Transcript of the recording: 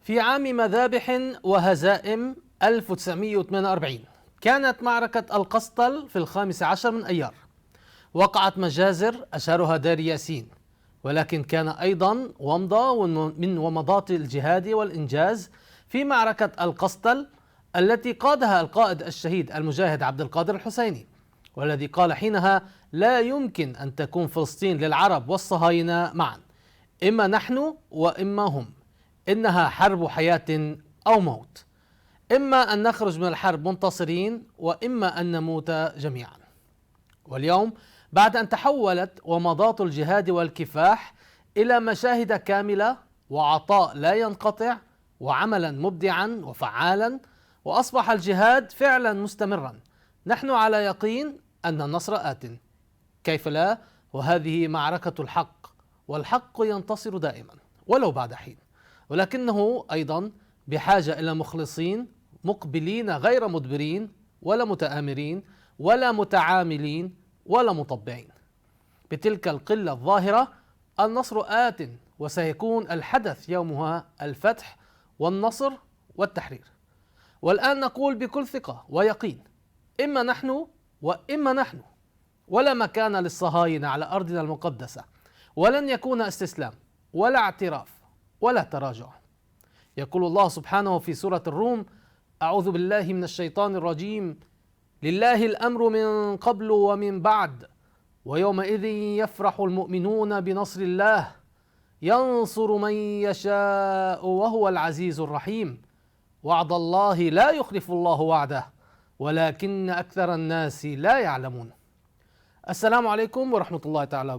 في عام مذابح وهزائم 1948 كانت معركة القسطل في 15 من أيار. وقعت مجازر أشهرها دير ياسين، ولكن كان أيضا ومضة من ومضات الجهاد والإنجاز في معركة القسطل التي قادها القائد الشهيد المجاهد عبد القادر الحسيني، والذي قال حينها: لا يمكن أن تكون فلسطين للعرب والصهاينة معا، إما نحن وإما هم، إنها حرب حياة أو موت، إما أن نخرج من الحرب منتصرين وإما أن نموت جميعا. واليوم بعد أن تحولت ومضات الجهاد والكفاح إلى مشاهد كاملة وعطاء لا ينقطع وعملا مبدعا وفعالا، وأصبح الجهاد فعلا مستمرا، نحن على يقين أن النصر آت. كيف لا؟ وهذه معركة الحق، والحق ينتصر دائما ولو بعد حين، ولكنه أيضا بحاجة إلى مخلصين مقبلين غير مدبرين ولا متآمرين ولا متعاملين ولا مطبعين. بتلك القلة الظاهرة النصر آت، وسيكون الحدث يومها الفتح والنصر والتحرير. والآن نقول بكل ثقة ويقين: إما نحن وإما نحن، ولا مكان للصهاينة على أرضنا المقدسة، ولن يكون استسلام ولا اعتراف ولا تراجع. يقول الله سبحانه في سورة الروم: أعوذ بالله من الشيطان الرجيم، لله الأمر من قبل ومن بعد، ويومئذ يفرح المؤمنون بنصر الله، ينصر من يشاء وهو العزيز الرحيم، وعد الله لا يخلف الله وعده ولكن أكثر الناس لا يعلمون. السلام عليكم ورحمة الله تعالى.